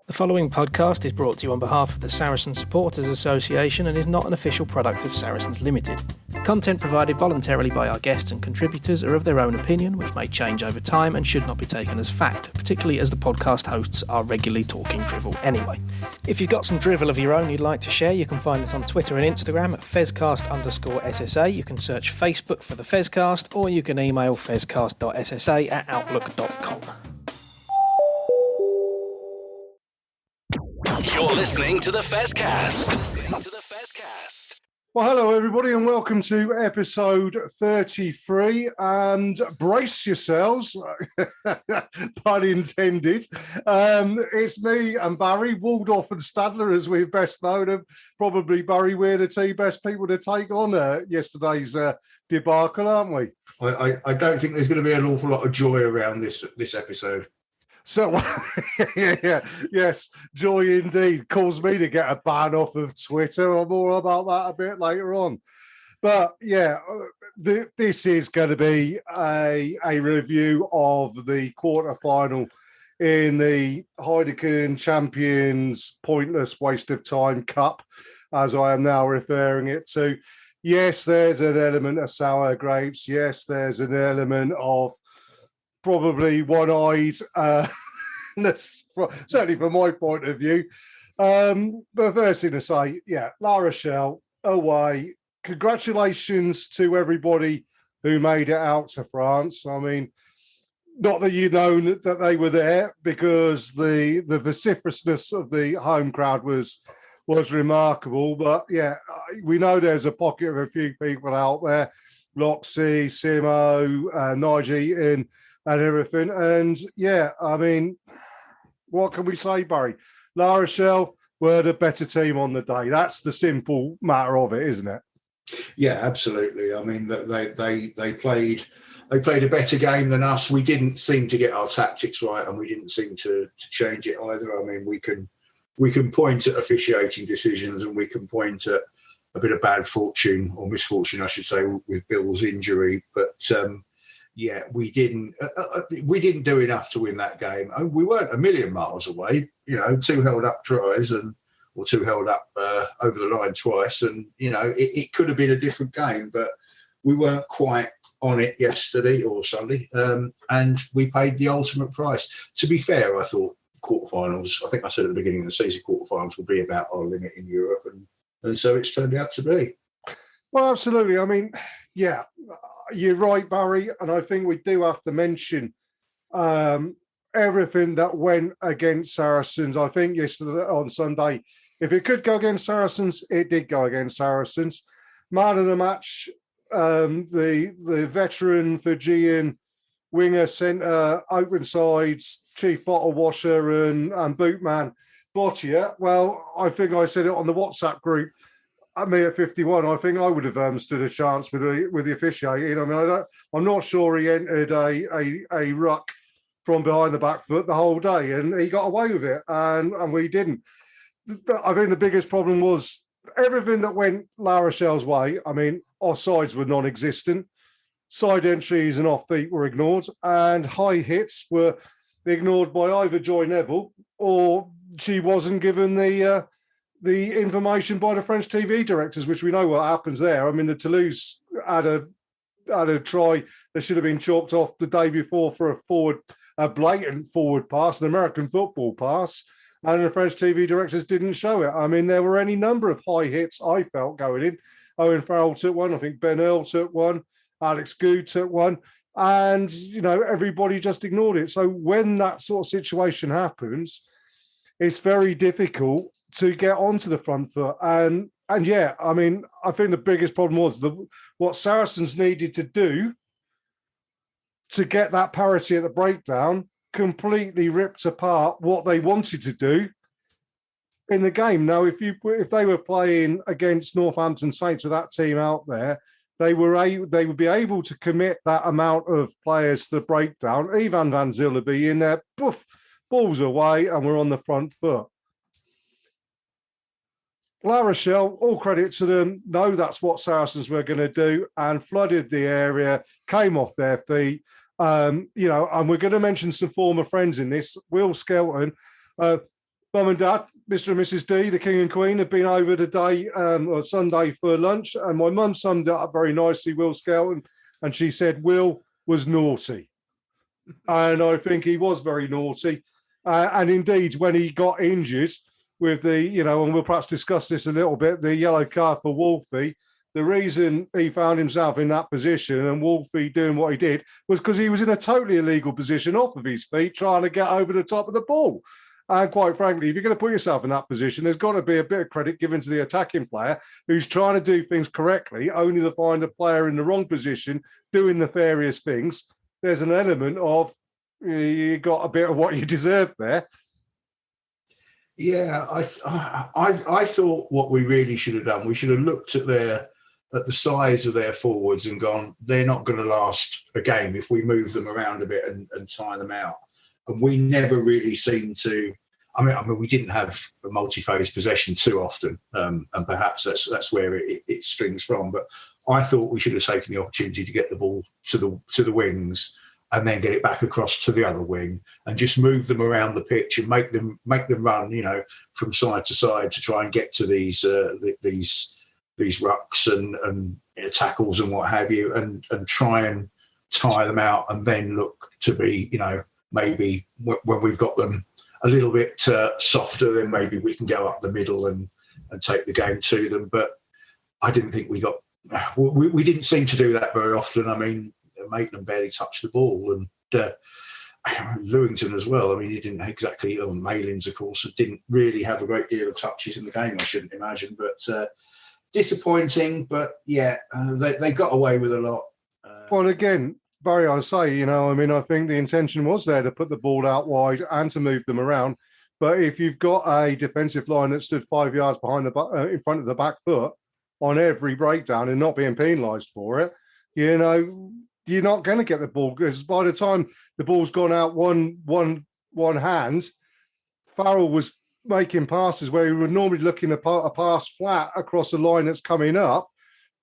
The following podcast is brought to you on behalf of the Saracen Supporters Association and is not an official product of Saracens Limited. Content provided voluntarily by our guests and contributors are of their own opinion, which may change over time and should not be taken as fact, particularly as the podcast hosts are regularly talking drivel anyway. If you've got some drivel of your own you'd like to share, you can find us on Twitter and Instagram at fezcast_SSA. You can search Facebook for the Fezcast, or you can email fezcast.ssa@outlook.com. You're listening to the Fezcast. Well, hello everybody, and welcome to episode 33. And brace yourselves, pun intended. It's me and Barry, Waldorf and Statler, as we've best known them. Probably, Barry, we're the two best people to take on yesterday's debacle, aren't we? I don't think there's going to be an awful lot of joy around this episode. So, yes, joy indeed. Caused me to get a ban off of Twitter. I'm more about that a bit later on. But yeah, this is going to be a review of the quarterfinal in the Heineken Champions Pointless Waste of Time Cup, as I am now referring it to. Yes, there's an element of sour grapes. Yes, there's an element of probably one-eyed, certainly from my point of view. But first thing to say, La Rochelle away. Congratulations to everybody who made it out to France. I mean, not that you know that they were there, because the vociferousness of the home crowd was remarkable. But yeah, we know there's a pocket of a few people out there, Loxy, Simo, Nige, and everything. And yeah, I mean, what can we say, Barry? La Rochelle were the better team on the day. That's the simple matter of it, isn't it? Yeah, absolutely. I mean, they played a better game than us. We didn't seem to get our tactics right, and we didn't seem to change it either. I mean, we can point at officiating decisions, and we can point at a bit of bad fortune, or misfortune, I should say, with Bill's injury. But yeah, we didn't do enough to win that game. We weren't a million miles away. You know, two held up tries or two held up over the line twice, and you know it could have been a different game, but we weren't quite on it yesterday or Sunday, and we paid the ultimate price. To be fair, I thought quarterfinals. I think I said at the beginning of the season, quarterfinals will be about our limit in Europe, and so it's turned out to be. Well, absolutely. I mean, yeah. You're right, Barry, and I think we do have to mention everything that went against Saracens. I think yesterday on Sunday, if it could go against Saracens, it did go against Saracens. Man of the match, the veteran Fijian winger, centre, open sides, chief bottle washer and bootman, Boccia. Well, I think I said it on the WhatsApp group. At me at 51, I think I would have stood a chance with the officiating. I mean, I'm not sure he entered a ruck from behind the back foot the whole day, and he got away with it, and we didn't. I think the biggest problem was everything that went La Rochelle's way. I mean, offsides were non-existent, side entries and off feet were ignored, and high hits were ignored by either Joy Neville or she wasn't given the information by the French TV directors, which we know what happens there. I mean, the Toulouse had a try that should have been chalked off the day before for a blatant forward pass, an American football pass, and the French TV directors didn't show it. I mean, there were any number of high hits I felt going in. Owen Farrell took one. I think Ben Earl took one. Alex Good took one. And, you know, everybody just ignored it. So when that sort of situation happens, it's very difficult to get onto the front foot. And yeah, I mean, I think the biggest problem was what Saracens needed to do to get that parity at the breakdown completely ripped apart what they wanted to do in the game. Now, if they were playing against Northampton Saints with that team out there, they would be able to commit that amount of players to the breakdown. Ivan Van Zyl would be in there, poof, balls away, and we're on the front foot. La Rochelle, all credit to them, know that's what Saracens were going to do and flooded the area, came off their feet. And we're going to mention some former friends in this. Will Skelton, Mum and Dad, Mr. and Mrs. D, the King and Queen, have been over today or Sunday for lunch, and my mum summed it up very nicely, Will Skelton, and she said Will was naughty. And I think he was very naughty. And indeed, when he got injured with the, and we'll perhaps discuss this a little bit, the yellow card for Wolfie, the reason he found himself in that position and Wolfie doing what he did was because he was in a totally illegal position off of his feet trying to get over the top of the ball. And quite frankly, if you're going to put yourself in that position, there's got to be a bit of credit given to the attacking player who's trying to do things correctly, only to find a player in the wrong position doing nefarious things. There's an element of you got a bit of what you deserved there. Yeah, I thought what we really should have done, we should have looked at the size of their forwards and gone, they're not going to last a game if we move them around a bit and tire them out. And we never really seemed to. I mean, we didn't have a multi-phase possession too often, and perhaps that's where it strings from. But I thought we should have taken the opportunity to get the ball to the wings and then get it back across to the other wing and just move them around the pitch and make them run, from side to side to try and get to these rucks and tackles and what have you, and try and tire them out, and then look to be, maybe when we've got them a little bit softer, then maybe we can go up the middle and take the game to them. But I didn't think we didn't seem to do that very often. I mean, Maitland barely touched the ball, and Lewington as well. I mean, he didn't exactly. Malins, of course, didn't really have a great deal of touches in the game, I shouldn't imagine. But disappointing. But yeah, they got away with a lot. Well, again, Barry, I say, I think the intention was there to put the ball out wide and to move them around. But if you've got a defensive line that stood 5 yards behind in front of the back foot on every breakdown and not being penalised for it, you're not going to get the ball, because by the time the ball's gone out one hand, Farrell was making passes where he would normally looking a pass flat across the line that's coming up.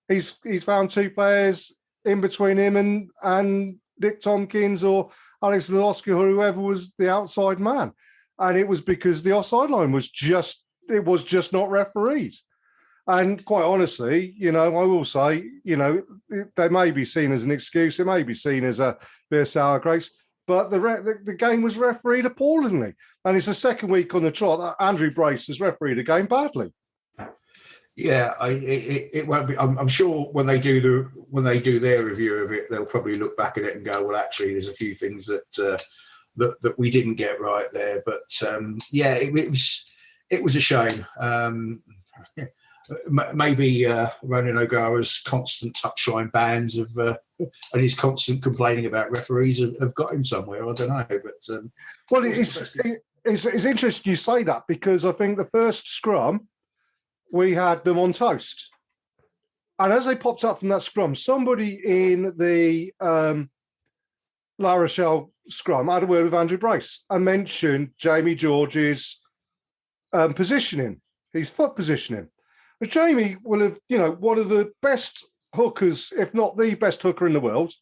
He's found two players in between him and Dick Tompkins or Alex Lewandowski or whoever was the outside man. And it was because the offside line was just not refereed. And quite honestly, I will say, they may be seen as an excuse. It may be seen as a bit of sour grapes, but the game was refereed appallingly. And it's the second week on the trot that Andrew Brace has refereed a game badly. Yeah, it won't be. I'm sure when they do their review of it, they'll probably look back at it and go, well, actually, there's a few things that we didn't get right there. But it was a shame. Maybe Ronan O'Gara's constant touchline bans and his constant complaining about referees have got him somewhere. I don't know, but well, it's interesting you say that, because I think the first scrum we had them on toast, and as they popped up from that scrum, somebody in the La Rochelle scrum had a word with Andrew Brace and mentioned Jamie George's positioning, his foot positioning. But Jamie will have, one of the best hookers, if not the best hooker in the world,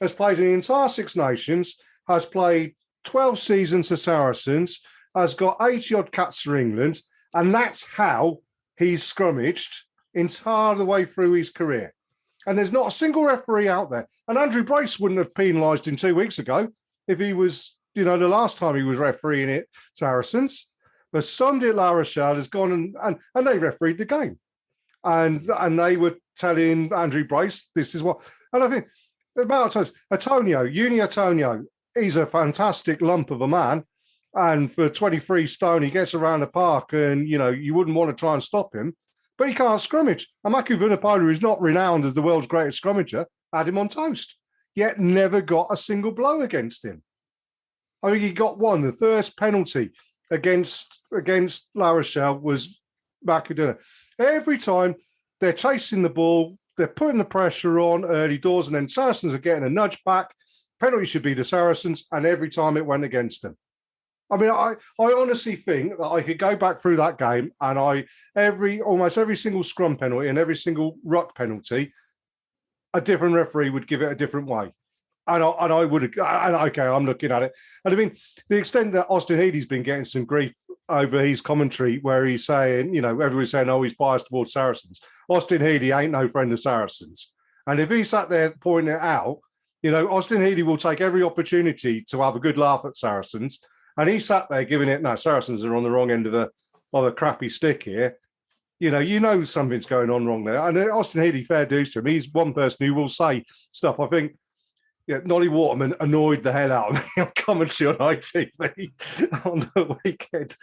has played in the entire Six Nations, has played 12 seasons for Saracens, has got 80-odd caps for England, and that's how he's scrummaged entire the way through his career. And there's not a single referee out there. And Andrew Brace wouldn't have penalised him 2 weeks ago if he was, the last time he was refereeing it, Saracens. But somebody at La Rochelle has gone and they refereed the game. And they were telling Andrew Brace, this is what... And I think, the amount of times, Uni Antonio, he's a fantastic lump of a man. And for 23 stone, he gets around the park and, you wouldn't want to try and stop him. But he can't scrummage. And Maku Vunipola, who's not renowned as the world's greatest scrummager, had him on toast, yet never got a single blow against him. I think he got one. The first penalty against La Rochelle was Maku. Every time they're chasing the ball, they're putting the pressure on early doors, and then Saracens are getting a nudge back. Penalty should be the Saracens, and every time it went against them. I mean, I honestly think that I could go back through that game and almost every single scrum penalty and every single ruck penalty, a different referee would give it a different way. And I would, and okay, I'm looking at it. And I mean, the extent that Austin Healy's been getting some grief over his commentary where he's saying, everybody's saying, oh, he's biased towards Saracens. Austin Healey ain't no friend of Saracens. And if he sat there pointing it out, Austin Healey will take every opportunity to have a good laugh at Saracens. And he sat there giving it, no, Saracens are on the wrong end of a crappy stick here. Something's going on wrong there. And Austin Healey, fair dues to him. He's one person who will say stuff. I think Nolly Waterman annoyed the hell out of me on commentary on ITV on the weekend.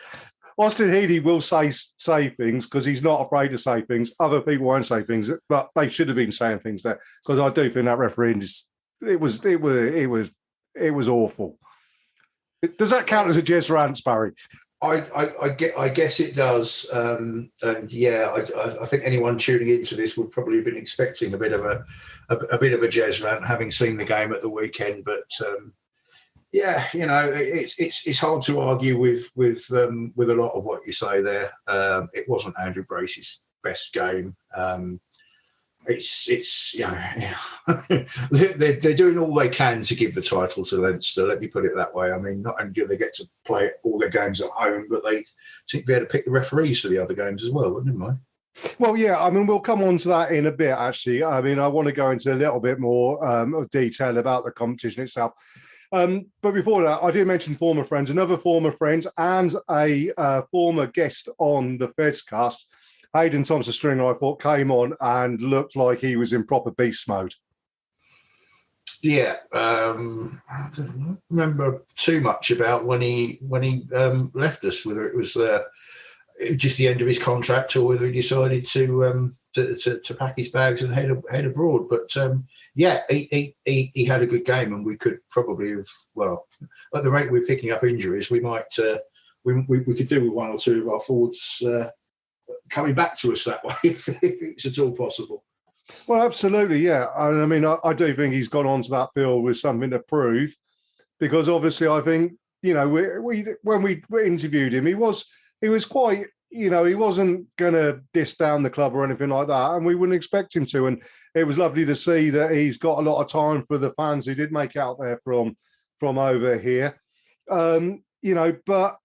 Austin Healey will say things because he's not afraid to say things. Other people won't say things, but they should have been saying things there, because I do think that refereeing it was awful. Does that count as a Jez rant, Barry? I guess it does, and yeah, I think anyone tuning into this would probably have been expecting a bit of a Jez rant, having seen the game at the weekend. But yeah, it's hard to argue with a lot of what you say there. It wasn't Andrew Brace's best game. They're doing all they can to give the title to Leinster. Let me put it that way. I mean, not only do they get to play all their games at home, but they seem to be able to pick the referees for the other games as well, wouldn't they? Well, yeah, I mean, we'll come on to that in a bit, actually. I mean, I want to go into a little bit more of detail about the competition itself. But before that, I did mention former friends. Another former friend and a former guest on the Fezcast, Hayden Thompson-Stringer, I thought, came on and looked like he was in proper beast mode. Yeah, I don't remember too much about when he left us, whether it was just the end of his contract or whether he decided to pack his bags and head abroad. But yeah, he had a good game, and we could probably have, well, at the rate we're picking up injuries, we might we could do with one or two of our forwards coming back to us that way if it's at all possible. Well, absolutely, yeah. I mean, I do think he's gone onto that field with something to prove, because obviously I think, when we interviewed him, he was quite, he wasn't going to diss down the club or anything like that, and we wouldn't expect him to. And it was lovely to see that he's got a lot of time for the fans who did make out there from over here. But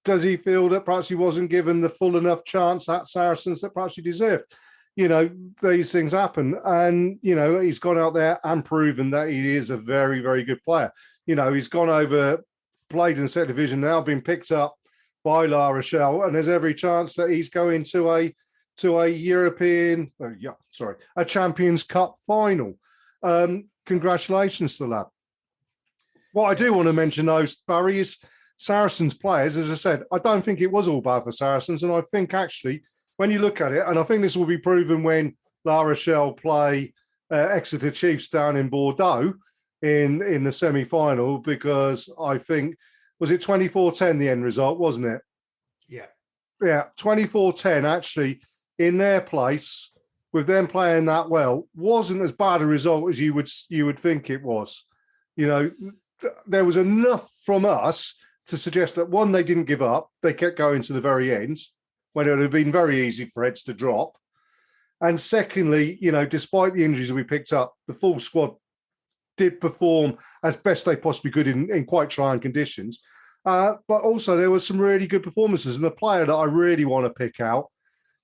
does he feel that perhaps he wasn't given the full enough chance at Saracens that perhaps he deserved? These things happen. And, he's gone out there and proven that he is a very, very good player. He's gone over, played in the second division, now been picked up by La Rochelle, and there's every chance that he's going to a Champions Cup final. Congratulations to that. What I do want to mention, though, Barry, is Saracens players. As I said, I don't think it was all bad for Saracens, and I think actually, when you look at it, and I think this will be proven when La Rochelle play Exeter Chiefs down in Bordeaux in the semi-final, because I think, was it 24-10 the end result, wasn't it? Yeah. Yeah, 24-10 actually in their place, with them playing that well, wasn't as bad a result as you would think it was. There was enough from us to suggest that, one, they didn't give up. They kept going to the very end, when it would have been very easy for Eds to drop. And secondly, despite the injuries that we picked up, the full squad did perform as best they possibly could in quite trying conditions. But also there were some really good performances. And the player that I really want to pick out,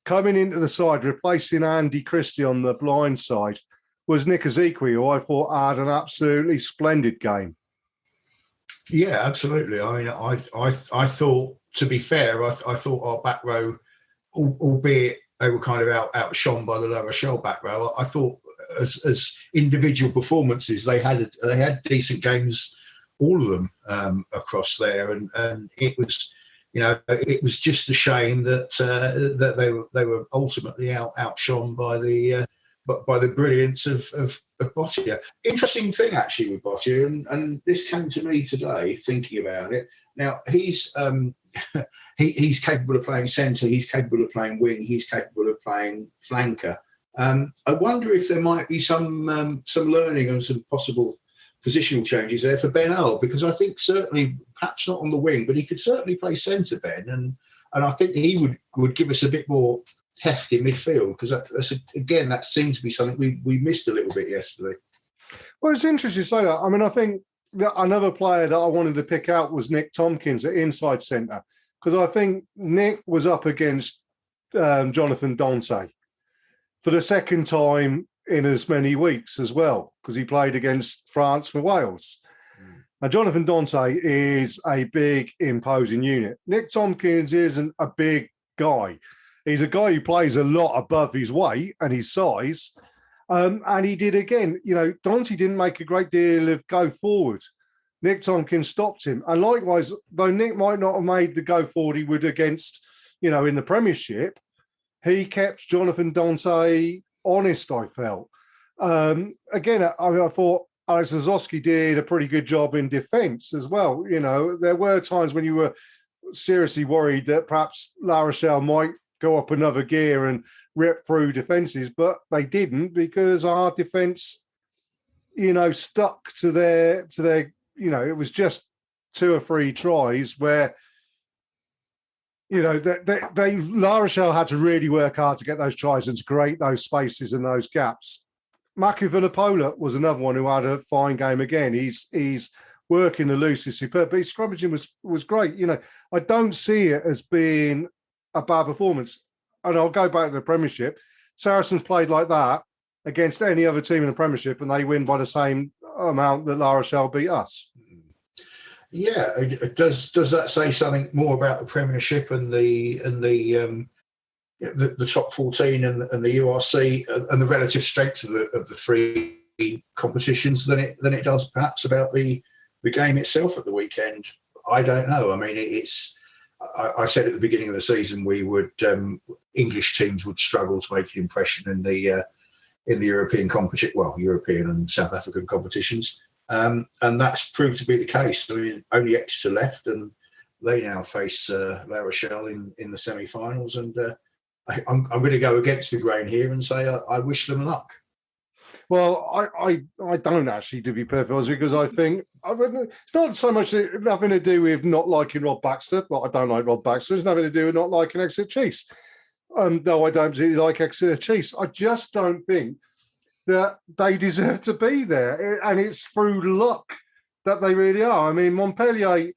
coming into the side, replacing Andy Christie on the blind side, was Nick Ezekwe, who I thought had an absolutely splendid game. Yeah, absolutely. I mean, I thought, to be fair, I thought our back row, albeit they were kind of outshone by the La Rochelle back row, I thought as individual performances, they had decent games, all of them, across there, and it was, it was just a shame that they were ultimately outshone by the brilliance of Bottier. Interesting thing actually with Bottier, and this came to me today thinking about it. Now he's capable of playing centre, he's capable of playing wing, he's capable of playing flanker. I wonder if there might be some learning and some possible positional changes there for Ben Earl, because I think certainly, perhaps not on the wing, but he could certainly play centre, Ben, and I think he would give us a bit more heft in midfield, because that seems to be something we missed a little bit yesterday. Well, it's interesting to say that. I mean, I think that another player that I wanted to pick out was Nick Tompkins at inside centre. because I think Nick was up against Jonathan Dante for the second time in as many weeks as well, because he played against France for Wales. And Jonathan Dante is a big, imposing unit. Nick Tompkins isn't a big guy. He's a guy who plays a lot above his weight and his size. And he did again. Dante didn't make a great deal of go forward. Nick Tompkins stopped him. And likewise, though Nick might not have made the go forward he would against, in the Premiership, he kept Jonathan Dante honest, I felt. Again, I thought Alex Zozowski did a pretty good job in defence as well. There were times when you were seriously worried that perhaps La Rochelle might go up another gear and rip through defences, but they didn't, because our defence, stuck to their, it was just 2 or 3 tries where, La Rochelle had to really work hard to get those tries and to create those spaces and those gaps. Maki Vunipola was another one who had a fine game again. He's working the loose is superb, but his scrummaging was great. I don't see it as being a bad performance. And I'll go back to the Premiership. Saracens played like that against any other team in the Premiership, and they win by the same amount that La Rochelle beat us. Yeah, does that say something more about the Premiership and the top 14 and the URC and the relative strength of the 3 competitions than it does perhaps about the game itself at the weekend? I don't know. I mean, I said at the beginning of the season we would English teams would struggle to make an impression in the European competition, European and South African competitions, and that's proved to be the case. I mean, only Exeter left, and they now face La Rochelle in the semi-finals. And I'm going to go against the grain here and say I wish them luck. Well, I don't actually, to be perfect honest, because I think it's not so much nothing to do with not liking Rob Baxter, but I don't like Rob Baxter. It's nothing to do with not liking Exeter Chiefs. No, I don't particularly like Exeter Chiefs. I just don't think that they deserve to be there, and it's through luck that they really are. I mean, Montpellier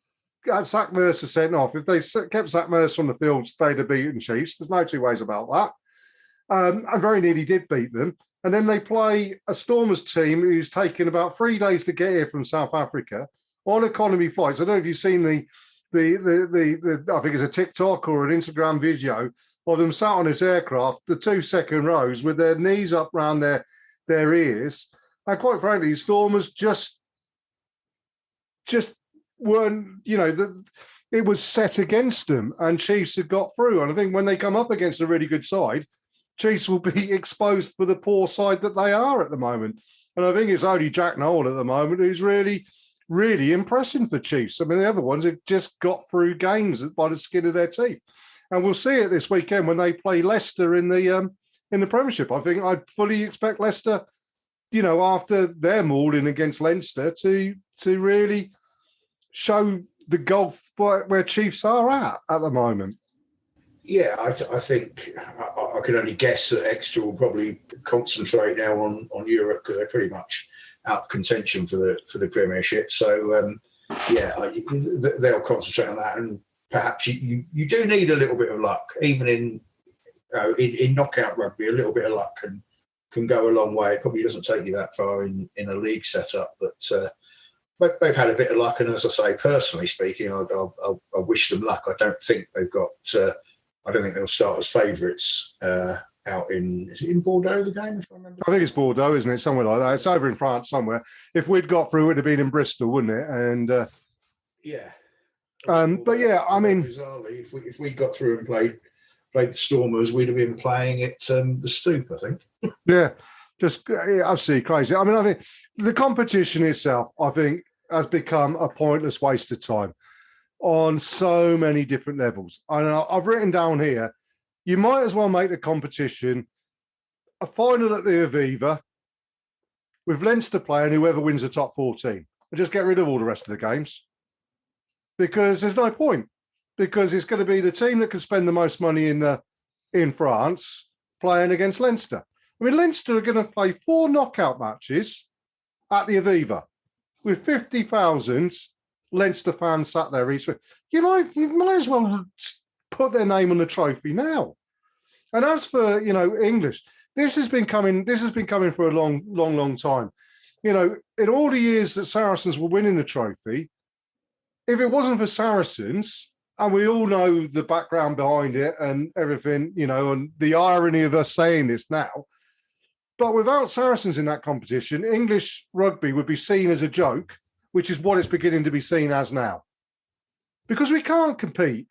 had Zach Mercer sent off. If they kept Zach Mercer on the field, they'd have beaten Chiefs. There's no two ways about that. And very nearly did beat them. And then they play a Stormers team who's taken about 3 days to get here from South Africa on economy flights. I don't know if you've seen the I think it's a TikTok or an Instagram video of them sat on this aircraft, the 2 second rows with their knees up around their ears. And quite frankly, Stormers just weren't, it was set against them, and Chiefs had got through. And I think when they come up against a really good side, Chiefs will be exposed for the poor side that they are at the moment. And I think it's only Jack Noel at the moment who's really, really impressing for Chiefs. I mean, the other ones have just got through games by the skin of their teeth. And we'll see it this weekend when they play Leicester in the Premiership. I think I'd fully expect Leicester, after their mauling against Leinster, to really show the gulf where Chiefs are at the moment. Yeah, I think I can only guess that Exeter will probably concentrate now on Europe, because they're pretty much out of contention for the Premiership. So they'll concentrate on that, and perhaps you do need a little bit of luck, even in knockout rugby. A little bit of luck can go a long way. It probably doesn't take you that far in a league setup, but they've had a bit of luck. And as I say, personally speaking, I wish them luck. I don't think they've got. I don't think they'll start as favourites out in. Is it in Bordeaux, the game? If I remember. I think it's Bordeaux, isn't it? Somewhere like that. It's over in France somewhere. If we'd got through, it would have been in Bristol, wouldn't it? And yeah. But yeah, I mean, bizarrely, if we got through and played the Stormers, we'd have been playing at the Stoop, I think. Yeah, just absolutely crazy. I mean, the competition itself, I think, has become a pointless waste of time on so many different levels. And I've written down here, you might as well make the competition a final at the Aviva with Leinster playing whoever wins the top 14, and just get rid of all the rest of the games, because there's no point, because it's going to be the team that can spend the most money in France playing against Leinster. I mean, Leinster are going to play 4 knockout matches at the Aviva with 50,000 Leinster fans sat there each week. You might as well put their name on the trophy now. And as for, English, this has been coming for a long time. In all the years that Saracens were winning the trophy, if it wasn't for Saracens, and we all know the background behind it and everything, and the irony of us saying this now, but without Saracens in that competition, English rugby would be seen as a joke, which is what it's beginning to be seen as now. Because we can't compete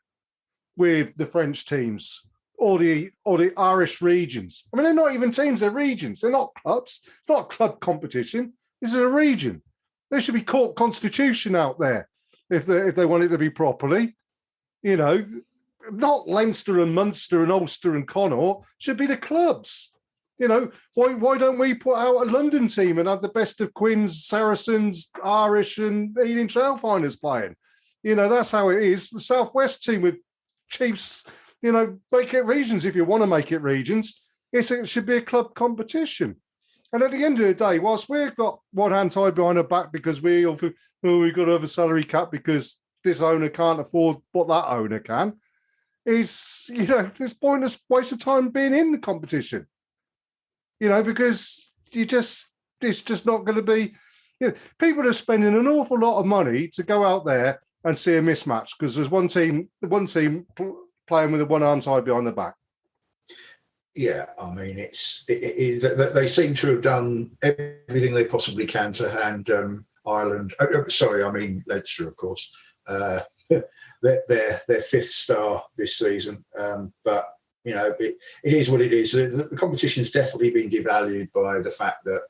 with the French teams or the Irish regions. I mean, they're not even teams, they're regions. They're not clubs. It's not a club competition. This is a region. There should be court constitution out there if they want it to be properly. Not Leinster and Munster and Ulster and Connaught, should be the clubs. Why don't we put out a London team and have the best of Quins, Saracens, Irish and Ealing Trailfinders playing? That's how it is. The South West team with Chiefs, make it regions if you want to make it regions. It should be a club competition. And at the end of the day, whilst we've got one hand tied behind our back because we've got to have a salary cap because this owner can't afford what that owner can, is, this pointless waste of time being in the competition. Because it's just not going to be, people are spending an awful lot of money to go out there and see a mismatch because there's one team playing with one arm tied behind the back. Yeah, I mean, they seem to have done everything they possibly can to hand Ireland. Leinster, of course. Their fifth star this season, but it is what it is. The competition's definitely been devalued by the fact that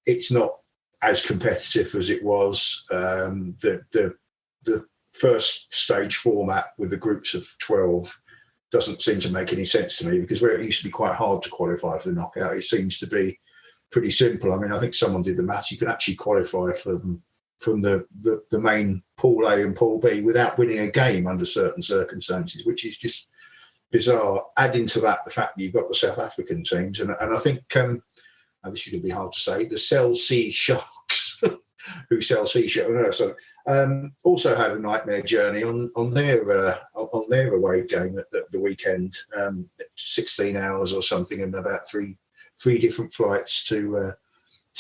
it's not as competitive as it was. The first stage format with the groups of 12 doesn't seem to make any sense to me, because where it used to be quite hard to qualify for the knockout, it seems to be pretty simple. I mean, I think someone did the maths. You can actually qualify from the main Pool A and Pool B without winning a game under certain circumstances, which is just bizarre. Adding to that the fact that you've got the South African teams, and I think this is going to be hard to say, the Cell C Sharks, who sell sea shells, also had a nightmare journey on their away game at the weekend, 16 hours or something, and about three different flights to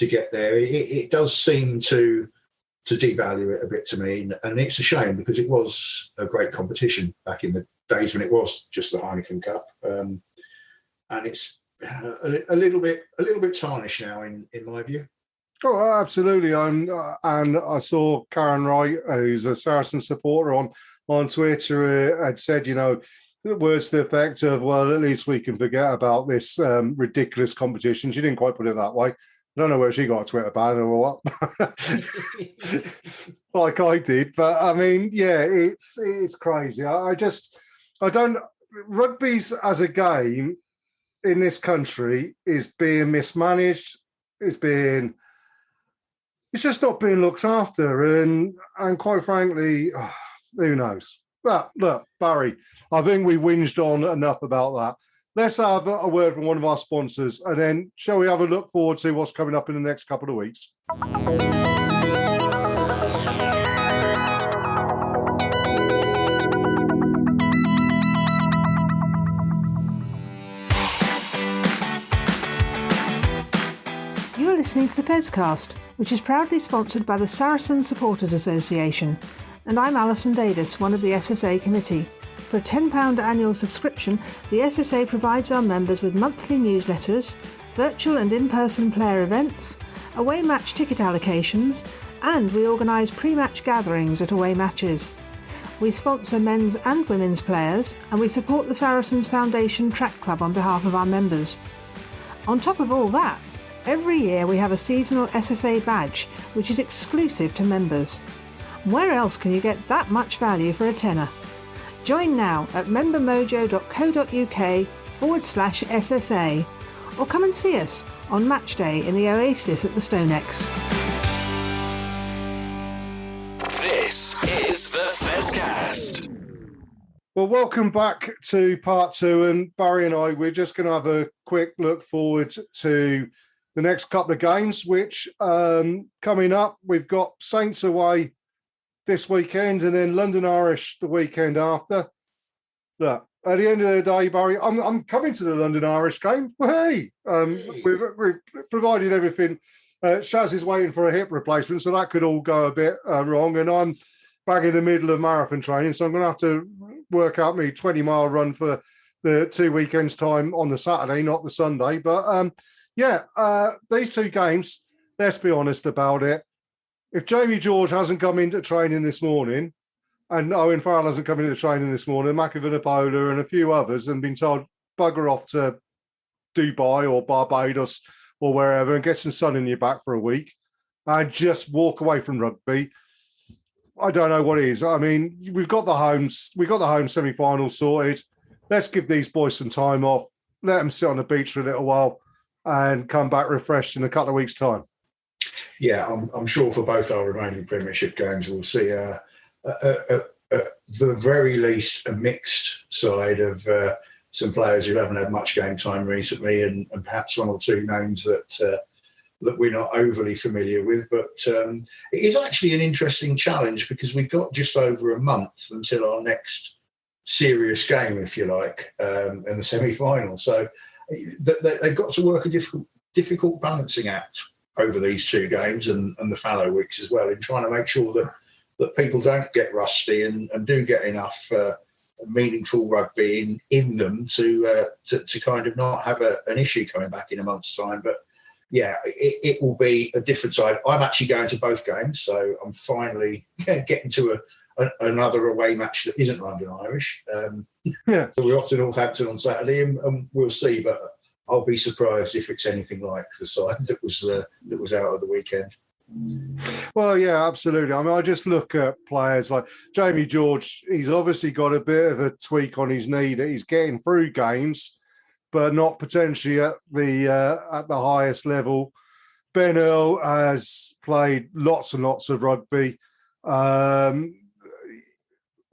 get there. It does seem to devalue it a bit to me, and it's a shame because it was a great competition back in the days when it was just the Heineken Cup, and it's a little bit tarnished now in my view. Oh, absolutely. And I saw Karen Wright, who's a Saracen supporter, on Twitter, had said, words to the effect of, well, at least we can forget about this ridiculous competition. She didn't quite put it that way. I don't know where she got a Twitter ban or what, like I did. But I mean, yeah, it's crazy. Rugby's as a game in this country is being mismanaged. It's just not being looked after, and quite frankly, who knows? But look, Barry, I think we whinged on enough about that. Let's have a word from one of our sponsors, and then shall we have a look forward to what's coming up in the next couple of weeks? You're listening to the Fezcast, which is proudly sponsored by the Saracen Supporters Association, and I'm Alison Davis, one of the SSA committee. For a £10 annual subscription, the SSA provides our members with monthly newsletters, virtual and in-person player events, away match ticket allocations, and we organise pre-match gatherings at away matches. We sponsor men's and women's players, and we support the Saracens Foundation Track Club on behalf of our members. On top of all that, every year we have a seasonal SSA badge, which is exclusive to members. Where else can you get that much value for a tenner? Join now at membermojo.co.uk/SSA, or come and see us on match day in the Oasis at the Stonex. This is the Fezcast. Well, welcome back to part two, and Barry and I, we're just going to have a quick look forward to the next couple of games, which coming up, we've got Saints away this weekend, and then London Irish the weekend after. Look, at the end of the day, Barry, I'm coming to the London Irish game. Hey, we've provided everything. Shaz is waiting for a hip replacement, so that could all go a bit wrong. And I'm back in the middle of marathon training, so I'm going to have to work out my 20-mile run for the 2 weekends' time on the Saturday, not the Sunday. But these two games, let's be honest about it. If Jamie George hasn't come into training this morning, and Owen Farrell hasn't come into training this morning, Makavinapola and a few others, and been told bugger off to Dubai or Barbados or wherever and get some sun in your back for a week and just walk away from rugby, I don't know what it is. I mean, we've got the home semi-final sorted. Let's give these boys some time off. Let them sit on the beach for a little while and come back refreshed in a couple of weeks' time. Yeah, I'm sure for both our remaining Premiership games, we'll see the very least a mixed side of some players who haven't had much game time recently, and perhaps one or two names that we're not overly familiar with. But it is actually an interesting challenge because we've got just over a month until our next serious game, if you like, in the semi-final. So they've got to work a difficult balancing act over these two games and the fallow weeks as well, in trying to make sure that people don't get rusty and do get enough meaningful rugby in them to kind of not have an issue coming back in a month's time. But yeah, it will be a different side. I'm actually going to both games, so I'm finally getting to another away match that isn't London Irish. So we're off to Northampton on Saturday, and we'll see. But I'll be surprised if it's anything like the side that was out of the weekend. Well, yeah, absolutely. I mean, I just look at players like Jamie George. He's obviously got a bit of a tweak on his knee that he's getting through games, but not potentially at the highest level. Ben Earl has played lots and lots of rugby.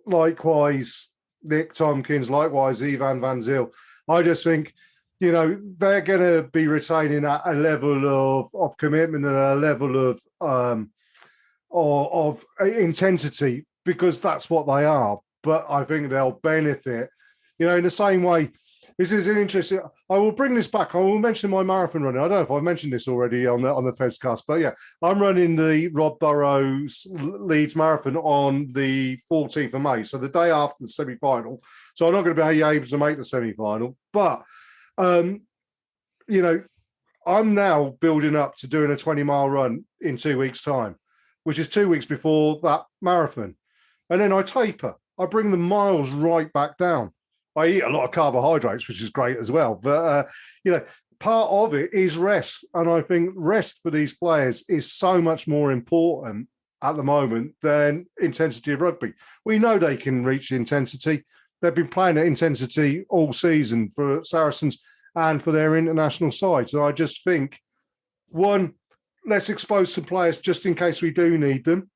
Likewise, Nick Tompkins. Likewise, Ivan Van Zyl. I just think, they're going to be retaining a level of commitment and a level of intensity because that's what they are. But I think they'll benefit, in the same way. This is an interesting. I will bring this back. I will mention my marathon running. I don't know if I've mentioned this already on the Fezcast, but yeah, I'm running the Rob Burrows Leeds Marathon on the 14th of May, so the day after the semi-final. So I'm not going to be able to make the semi-final, but I'm now building up to doing a 20-mile run in 2 weeks' time, which is 2 weeks before that marathon. And then I taper. I bring the miles right back down. I eat a lot of carbohydrates, which is great as well. But, part of it is rest. And I think rest for these players is so much more important at the moment than intensity of rugby. We know they can reach the intensity. They've been playing at intensity all season for Saracens and for their international side. So I just think, one, let's expose some players just in case we do need them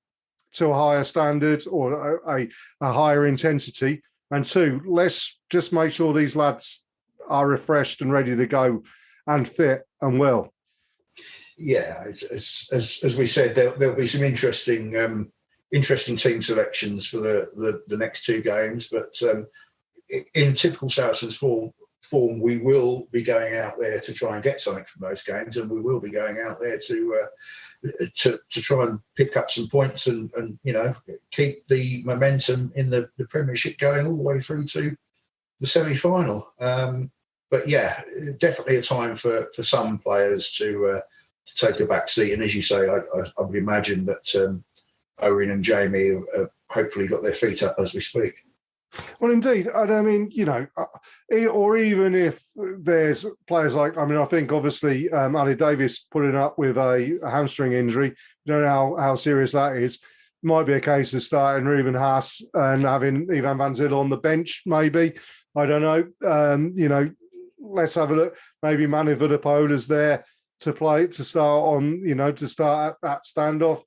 to a higher standard or a higher intensity. And two, let's just make sure these lads are refreshed and ready to go and fit and well. Yeah, as we said, there'll be some interesting team selections for the next two games. But in typical Saracens form, we will be going out there to try and get something from those games, and we will be going out there to try and pick up some points and keep the momentum in the Premiership going all the way through to the semi-final. But yeah, definitely a time for some players to take a back seat. And as you say, I would imagine that Owen and Jamie have hopefully got their feet up as we speak. Well, indeed. And I mean, or even if there's players like, I think obviously Ali Davis putting up with a hamstring injury, you don't know how serious that is. Might be a case of starting Ruben Haas and having Ivan Van Zyl on the bench, maybe. I don't know. Let's have a look. Maybe Manu Vudapola's there to start on, to start at standoff.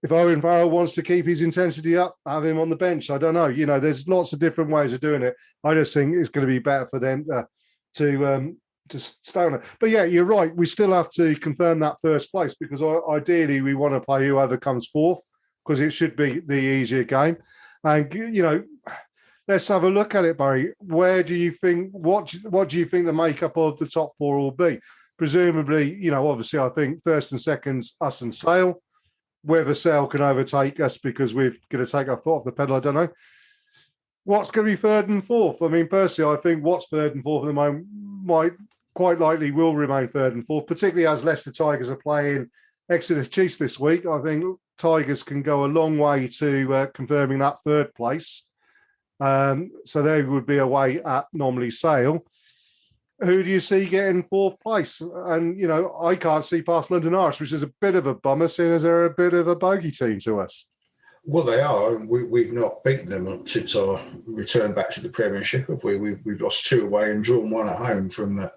If Owen Farrell wants to keep his intensity up, have him on the bench. I don't know. There's lots of different ways of doing it. I just think it's going to be better for them to stay on it. But yeah, you're right. We still have to confirm that first place because ideally we want to play whoever comes fourth because it should be the easier game. And, you know, let's have a look at it, Barry. Where do you think, what do you think the makeup of the top four will be? Presumably, you know, obviously, I think first and second's us and Sale. Whether Sale can overtake us because we're going to take our foot off the pedal, I don't know. What's going to be third and fourth? I mean, personally, I think what's third and fourth at the moment might quite likely will remain third and fourth, particularly as Leicester Tigers are playing Exeter Chiefs this week. I think Tigers can go a long way to confirming that third place. So they would be away at normally Sale. Who do you see getting fourth place? And, you know, I can't see past London Irish, which is a bit of a bummer, seeing as they're a bit of a bogey team to us. Well, they are. We've not beaten them since our return back to the Premiership, have we? We've lost 2 away and drawn 1 at home from a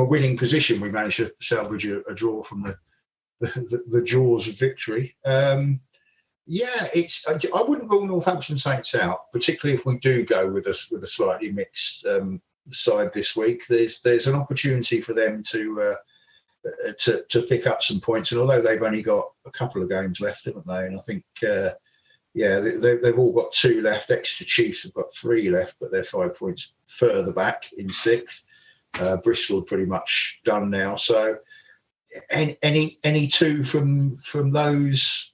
winning position. We managed to salvage a draw from the jaws of victory. I wouldn't rule Northampton Saints out, particularly if we do go with a slightly mixed side this week. There's an opportunity for them to pick up some points, and although they've only got a couple of games left, haven't they? And I think they've all got 2 left. Exeter Chiefs have got 3 left, but they're 5 points further back in 6th. Bristol are pretty much done now, so any 2 from those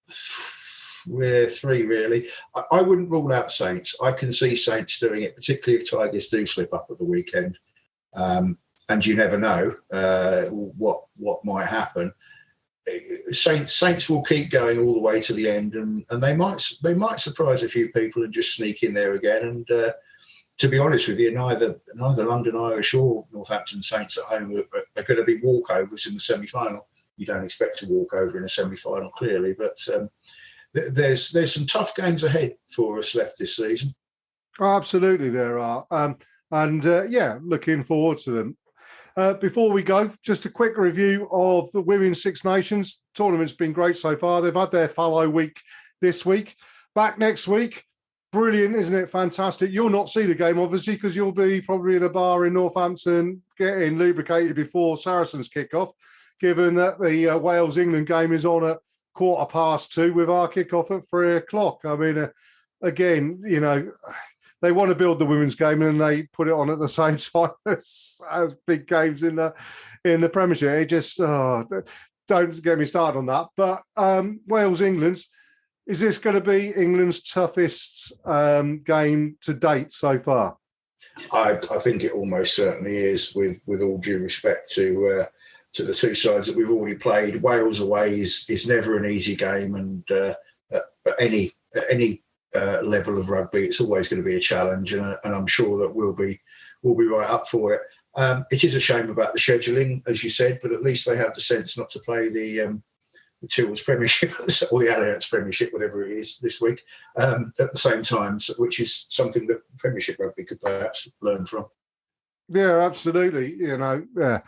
3 really. I wouldn't rule out Saints. I can see Saints doing it, particularly if Tigers do slip up at the weekend. And you never know what might happen. Saints will keep going all the way to the end, and they might surprise a few people and just sneak in there again. And to be honest with you, neither London Irish or Northampton Saints at home are going to be walkovers in the semi-final. You don't expect to walk over in a semi-final, clearly, but there's some tough games ahead for us left this season. Oh, absolutely, there are. Looking forward to them. Before we go, just a quick review of the Women's Six Nations. Tournament's been great so far. They've had their fallow week this week. Back next week. Brilliant, isn't it? Fantastic. You'll not see the game, obviously, because you'll be probably in a bar in Northampton getting lubricated before Saracens kick off, given that the Wales-England game is on at 2:15 with our kick-off at 3:00. I mean, again, you know, they want to build the women's game and they put it on at the same time as big games in the Premiership. It just don't get me started on that. But Wales-England, is this going to be England's toughest game to date so far? I think it almost certainly is. With all due respect to the 2 sides that we've already played, Wales away is never an easy game, and at any level of rugby, it's always going to be a challenge, and I'm sure that we'll be right up for it. It is a shame about the scheduling, as you said, but at least they have the sense not to play the Tools Premiership or the Alliance Premiership, whatever it is, this week at the same time, which is something that Premiership rugby could perhaps learn from. Yeah, absolutely. You know, yeah.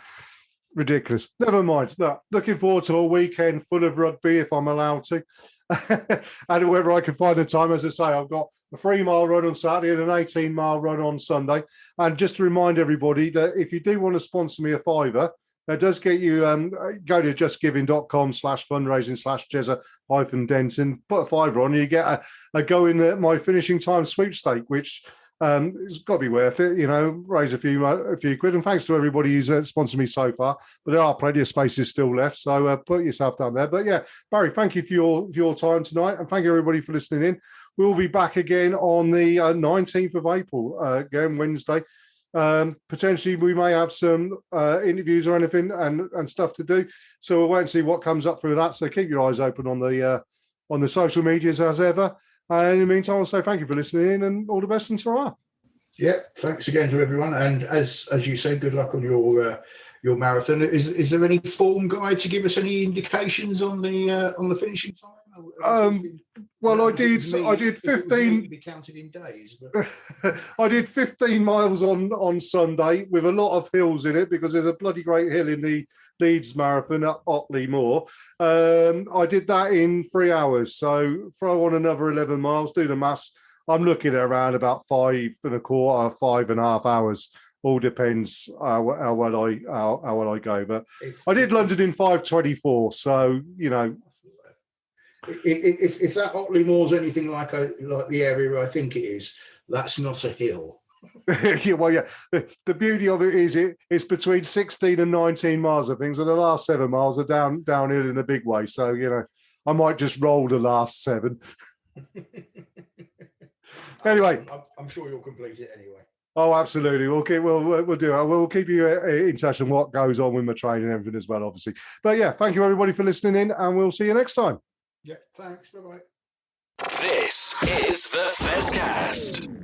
Ridiculous. Never mind. Looking forward to a weekend full of rugby if I'm allowed to. And whether I can find the time, as I say, I've got a 3-mile run on Saturday and an 18-mile run on Sunday. And just to remind everybody that if you do want to sponsor me a £5, that does get you, go to justgiving.com/fundraising/Jez-Denton, put a £5 on, you get a go in my finishing time sweepstake, which it's got to be worth it, you know, raise a few quid. And thanks to everybody who's sponsored me so far. But there are plenty of spaces still left, so put yourself down there. But yeah, Barry, thank you for your time tonight, and thank you everybody for listening in. We'll be back again on the 19th of April, again Wednesday. Potentially we may have some interviews or anything and stuff to do. So we'll wait and see what comes up through that. So keep your eyes open on the social medias as ever. In the meantime, I'll say thank you for listening in and all the best and ta-ra. Yeah, thanks again to everyone. And as you said, good luck on your marathon. Is there any form guide to give us any indications on the finishing time? Well, I did 15. Be counted in days. But... I did 15 miles on Sunday with a lot of hills in it because there's a bloody great hill in the Leeds Marathon at Otley Moor. I did that in 3 hours. So throw on another 11 miles, do the maths. I'm looking at around about 5.25, 5.5 hours. All depends how well I go. But I did London in 5:24. So, you know. if that Otley Moor's anything like the area I think it is, that's not a hill. Yeah, well, yeah. The beauty of it is it's between 16 and 19 miles of things, and the last 7 miles are downhill in a big way. So, I might just roll the last 7. Anyway, I'm sure you'll complete it anyway. Oh, absolutely. We'll do it. We'll keep you in touch on what goes on with my training and everything as well, obviously. But yeah, thank you everybody for listening in, and we'll see you next time. Yeah, thanks. Bye-bye. This is the Fezcast.